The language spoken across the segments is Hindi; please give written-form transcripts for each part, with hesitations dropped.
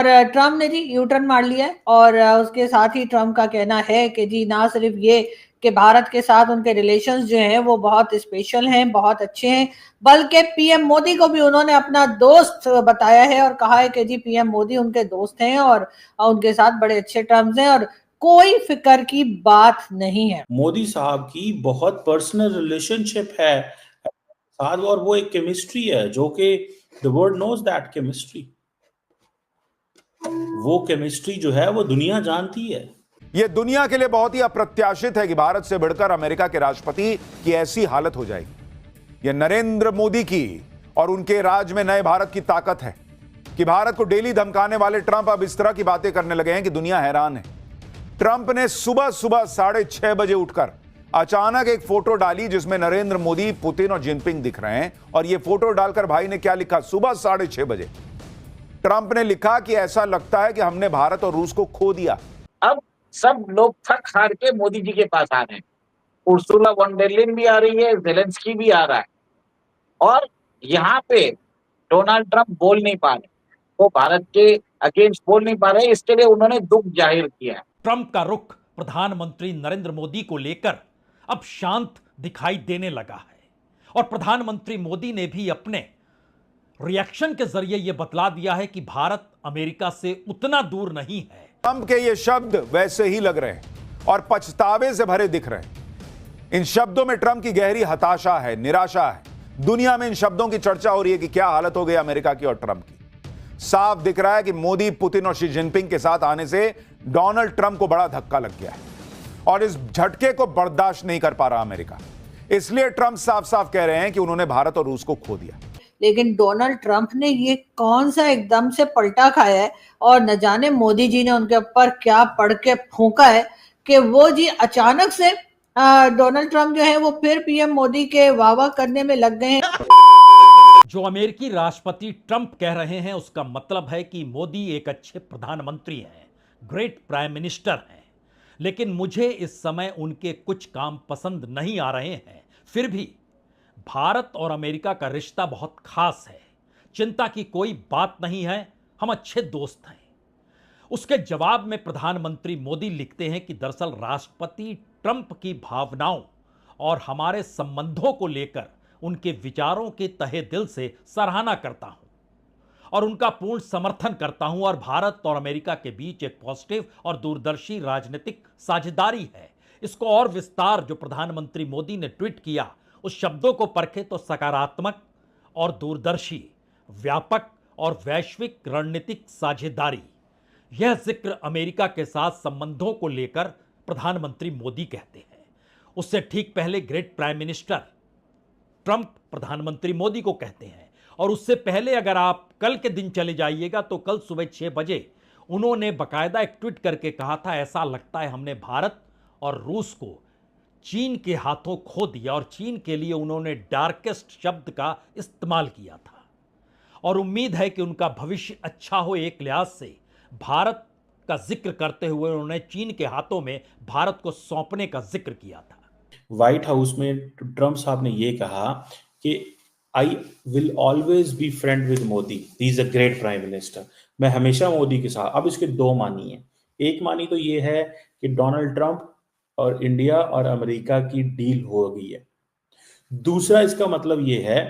और ट्रम्प ने जी यू टर्न मार लिया है और उसके साथ ही ट्रम्प का कहना है कि जी ना सिर्फ ये कि भारत के साथ उनके रिलेशंस जो हैं वो बहुत स्पेशल हैं, बहुत अच्छे हैं, बल्कि पीएम मोदी को भी उन्होंने अपना दोस्त बताया है और कहा है कि जी पीएम मोदी उनके दोस्त हैं और उनके साथ बड़े अच्छे टर्म्स हैं और कोई फिक्र की बात नहीं है। मोदी साहब की बहुत पर्सनल रिलेशनशिप है साथ, और वो एक केमिस्ट्री है जो कि the world knows that chemistry, वो केमिस्ट्री जो है वो दुनिया जानती है। यह दुनिया के लिए बहुत ही अप्रत्याशित है कि भारत से बढ़कर अमेरिका के राष्ट्रपति की ऐसी हालत हो जाएगी। यह नरेंद्र मोदी की और उनके राज में नए भारत की ताकत है कि भारत को डेली धमकाने वाले ट्रंप अब इस तरह की बातें करने लगे हैं कि दुनिया हैरान है। ट्रंप ने सुबह सुबह 6:30 बजे उठकर अचानक एक फोटो डाली जिसमें नरेंद्र मोदी, पुतिन और जिनपिंग दिख रहे हैं। और यह फोटो डालकर भाई ने क्या लिखा? सुबह 6:30 बजे ट्रंप ने लिखा कि ऐसा लगता है कि हमने भारत और रूस को खो दिया। अब सब लोग थक हार के मोदी जी के पास आ रहे हैं। उर्सुला वॉन डेर लेyen भी आ रही है, जेलेंस्की भी आ रहा है, और यहाँ पे डोनाल्ड ट्रंप बोल नहीं पा रहे, वो भारत के अगेंस्ट बोल नहीं पा रहे, इसके लिए उन्होंने दुख जाहिर किया है। ट्रंप का रुख प्रधानमंत्री नरेंद्र मोदी को लेकर अब शांत दिखाई देने लगा है और प्रधानमंत्री मोदी ने भी अपने रिएक्शन के जरिए यह बतला दिया है कि भारत अमेरिका से उतना दूर नहीं है। ट्रंप के ये शब्द वैसे ही लग रहे हैं और पछतावे से भरे दिख रहे हैं। इन शब्दों में ट्रंप की गहरी हताशा है, निराशा है। दुनिया में इन शब्दों की चर्चा हो रही है कि क्या हालत हो गई अमेरिका की और ट्रंप की। साफ दिख रहा है कि मोदी, पुतिन और शी जिनपिंग के साथ आने से डोनाल्ड ट्रंप को बड़ा धक्का लग गया है और इस झटके को बर्दाश्त नहीं कर पा रहा अमेरिका। इसलिए ट्रंप साफ साफ कह रहे हैं कि उन्होंने भारत और रूस को खो दिया। लेकिन डोनाल्ड ट्रंप ने ये कौन सा एकदम से पलटा खाया है और न जाने मोदी जी ने उनके ऊपर क्या पढ़ के फूंका है कि वो जी अचानक से डोनाल्ड ट्रंप जो है वो फिर पीएम मोदी के वाह वाह करने में लग गए हैं। जो अमेरिकी राष्ट्रपति ट्रंप कह रहे हैं उसका मतलब है कि मोदी एक अच्छे प्रधानमंत्री हैं, ग्रेट प्राइम मिनिस्टर हैं, लेकिन मुझे इस समय उनके कुछ काम पसंद नहीं आ रहे हैं। फिर भी भारत और अमेरिका का रिश्ता बहुत खास है, चिंता की कोई बात नहीं है, हम अच्छे दोस्त हैं। उसके जवाब में प्रधानमंत्री मोदी लिखते हैं कि दरअसल राष्ट्रपति ट्रंप की भावनाओं और हमारे संबंधों को लेकर उनके विचारों के तहे दिल से सराहना करता हूं और उनका पूर्ण समर्थन करता हूं, और भारत और अमेरिका के बीच एक पॉजिटिव और दूरदर्शी राजनीतिक साझेदारी है। इसको और विस्तार जो प्रधानमंत्री मोदी ने ट्वीट किया उस शब्दों को परखे तो सकारात्मक और दूरदर्शी, व्यापक और वैश्विक रणनीतिक साझेदारी, यह जिक्र अमेरिका के साथ संबंधों को लेकर प्रधानमंत्री मोदी कहते हैं। उससे ठीक पहले ग्रेट प्राइम मिनिस्टर ट्रंप प्रधानमंत्री मोदी को कहते हैं, और उससे पहले अगर आप कल के दिन चले जाइएगा तो कल सुबह 6 बजे उन्होंने बाकायदा एक ट्वीट करके कहा था, ऐसा लगता है हमने भारत और रूस को चीन के हाथों खो दिया, और चीन के लिए उन्होंने डार्केस्ट शब्द का इस्तेमाल किया था। और उम्मीद है कि उनका भविष्य अच्छा हो। एक लिहाज से भारत का जिक्र करते हुए उन्होंने चीन के हाथों में भारत को सौंपने का जिक्र किया था। व्हाइट हाउस में ट्रंप साहब ने ये कहा कि I will always be friend with Modi, he is a great prime minister. मैं हमेशा मोदी के साथ। अब इसके दो मानी है। एक मानी तो ये है कि डोनाल्ड ट्रंप और इंडिया और अमेरिका की डील हो गई है। दूसरा इसका मतलब ये है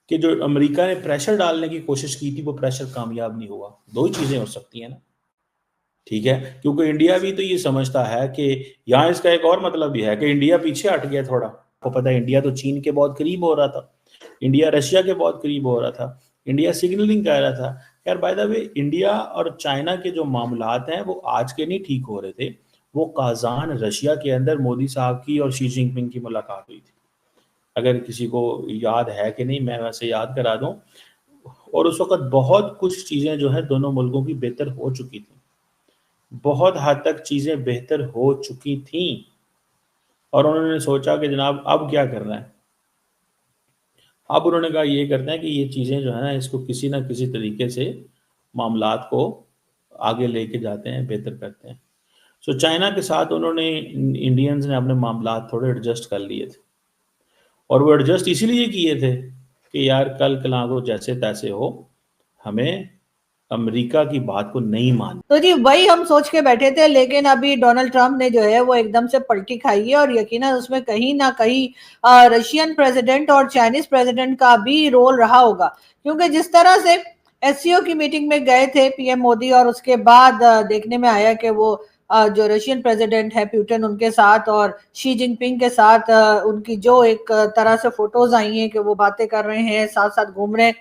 कि जो अमेरिका ने प्रेशर डालने की कोशिश की थी वो प्रेशर कामयाब नहीं हुआ। दो ही चीजें हो सकती हैं ना, ठीक है, क्योंकि इंडिया भी तो ये समझता है कि यहाँ इसका एक और मतलब भी है कि इंडिया पीछे हट गया थोड़ा। आपको पता है इंडिया तो चीन के बहुत करीब हो रहा था, इंडिया रशिया के बहुत करीब हो रहा था, इंडिया सिग्नलिंग कर रहा था। यार बाय द वे इंडिया और चाइना के जो मामलात हैं वो आज के नहीं ठीक हो रहे थे, वो काजान रशिया के अंदर मोदी साहब की और शी जिनपिंग की मुलाकात हुई थी। अगर किसी को याद है कि नहीं, मैं वैसे याद करा दूं। और उस वक्त बहुत कुछ चीजें जो है दोनों मुल्कों की बेहतर हो चुकी थी, बहुत हद तक चीजें बेहतर हो चुकी थी, और उन्होंने सोचा कि जनाब अब क्या करना है। अब उन्होंने कहा ये करते हैं कि ये चीजें जो है ना इसको किसी ना किसी तरीके से मामलात को आगे लेके जाते हैं, बेहतर करते हैं। सो चाइना के साथ उन्होंने इंडियंस ने अपने मामलात थोड़े एडजस्ट कर लिए थे, और वो एडजस्ट इसीलिए किए थे कि यार कल कला को जैसे तैसे हो हमें अमेरिका की बात को नहीं मान। तो जी वही हम सोच के बैठे थे, लेकिन अभी डोनाल्ड ट्रंप ने जो है वो एकदम से पलटी खाई है, और यकीनन उसमें कहीं ना कहीं रशियन प्रेसिडेंट और चाइनीज प्रेसिडेंट का भी रोल रहा होगा, क्योंकि जिस तरह से एससीओ की मीटिंग में गए थे पीएम मोदी, और उसके बाद देखने में आया कि वो जो रशियन प्रेसिडेंट है पुतिन, उनके साथ और शी जिनपिंग के साथ उनकी जो एक तरह से फोटोज आई हैं कि वो बातें कर रहे हैं, साथ साथ घूम रहे हैं,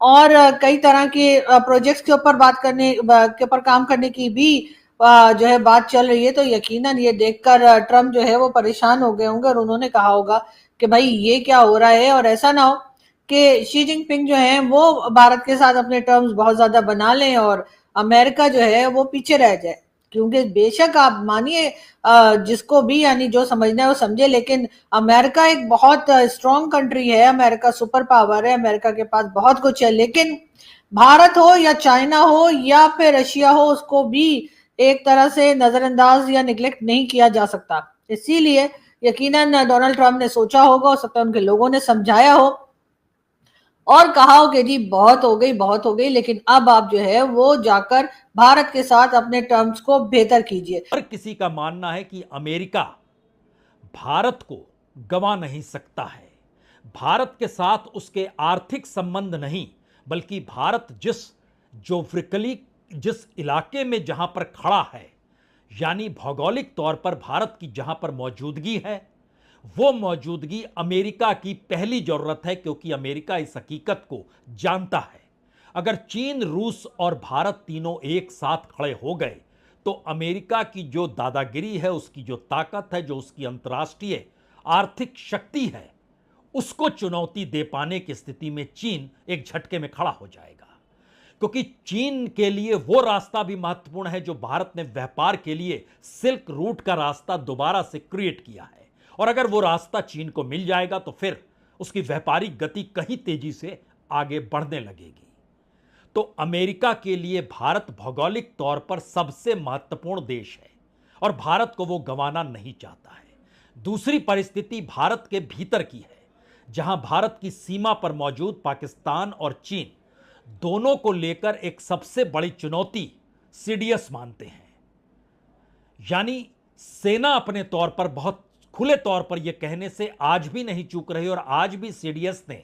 और कई तरह के प्रोजेक्ट्स के ऊपर के ऊपर काम करने की भी जो है बात चल रही है। तो यकीनन ये देखकर ट्रम्प जो है वो परेशान हो गए होंगे, और उन्होंने कहा होगा कि भाई ये क्या हो रहा है, और ऐसा ना हो कि शी जिनपिंग जो है वो भारत के साथ अपने टर्म्स बहुत ज्यादा बना लें और अमेरिका जो है वो पीछे रह जाए। क्योंकि बेशक आप मानिए जिसको भी यानी जो समझना है वो समझे, लेकिन अमेरिका एक बहुत स्ट्रॉन्ग कंट्री है, अमेरिका सुपर पावर है, अमेरिका के पास बहुत कुछ है, लेकिन भारत हो या चाइना हो या फिर रशिया हो, उसको भी एक तरह से नजरअंदाज या निगलेक्ट नहीं किया जा सकता। इसीलिए यकीनन डोनाल्ड ट्रंप ने सोचा होगा, हो सकता है उनके लोगों ने समझाया हो और कहा हो कि जी बहुत हो गई, बहुत हो गई, लेकिन अब आप जो है वो जाकर भारत के साथ अपने टर्म्स को बेहतर कीजिए। हर किसी का मानना है कि अमेरिका भारत को गंवा नहीं सकता है। भारत के साथ उसके आर्थिक संबंध नहीं, बल्कि भारत ज्योग्राफिकली जिस इलाके में जहां पर खड़ा है, यानी भौगोलिक तौर पर भारत की जहां पर मौजूदगी है, वो मौजूदगी अमेरिका की पहली जरूरत है, क्योंकि अमेरिका इस हकीकत को जानता है। अगर चीन, रूस और भारत तीनों एक साथ खड़े हो गए तो अमेरिका की जो दादागिरी है, उसकी जो ताकत है, जो उसकी अंतर्राष्ट्रीय आर्थिक शक्ति है, उसको चुनौती दे पाने की स्थिति में चीन एक झटके में खड़ा हो जाएगा। क्योंकि चीन के लिए वो रास्ता भी महत्वपूर्ण है जो भारत ने व्यापार के लिए सिल्क रूट का रास्ता दोबारा से क्रिएट किया है, और अगर वो रास्ता चीन को मिल जाएगा तो फिर उसकी व्यापारिक गति कहीं तेजी से आगे बढ़ने लगेगी। तो अमेरिका के लिए भारत भौगोलिक तौर पर सबसे महत्वपूर्ण देश है और भारत को वो गंवाना नहीं चाहता है। दूसरी परिस्थिति भारत के भीतर की है, जहां भारत की सीमा पर मौजूद पाकिस्तान और चीन दोनों को लेकर एक सबसे बड़ी चुनौती सीडीएस मानते हैं। यानी सेना अपने तौर पर बहुत खुले तौर पर यह कहने से आज भी नहीं चूक रही, और आज भी सीडीएस ने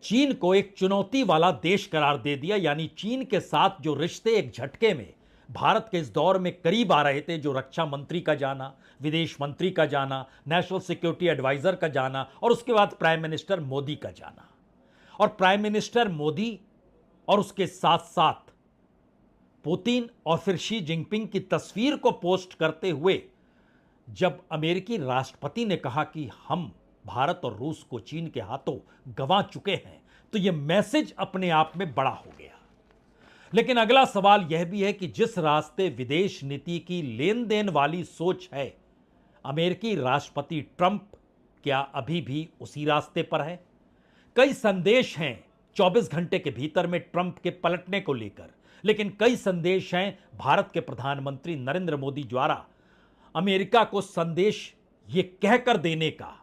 चीन को एक चुनौती वाला देश करार दे दिया। यानी चीन के साथ जो रिश्ते एक झटके में भारत के इस दौर में करीब आ रहे थे, जो रक्षा मंत्री का जाना, विदेश मंत्री का जाना, नेशनल सिक्योरिटी एडवाइजर का जाना, और उसके बाद प्राइम मिनिस्टर मोदी का जाना, और प्राइम मिनिस्टर मोदी और उसके साथ साथ पुतिन और फिर शी जिनपिंग की तस्वीर को पोस्ट करते हुए जब अमेरिकी राष्ट्रपति ने कहा कि हम भारत और रूस को चीन के हाथों गंवा चुके हैं, तो यह मैसेज अपने आप में बड़ा हो गया। लेकिन अगला सवाल यह भी है कि जिस रास्ते विदेश नीति की लेन देन वाली सोच है, अमेरिकी राष्ट्रपति ट्रंप क्या अभी भी उसी रास्ते पर है? कई संदेश हैं 24 घंटे के भीतर में ट्रंप के पलटने को लेकर, लेकिन कई संदेश हैं भारत के प्रधानमंत्री नरेंद्र मोदी द्वारा अमेरिका को संदेश ये कहकर देने का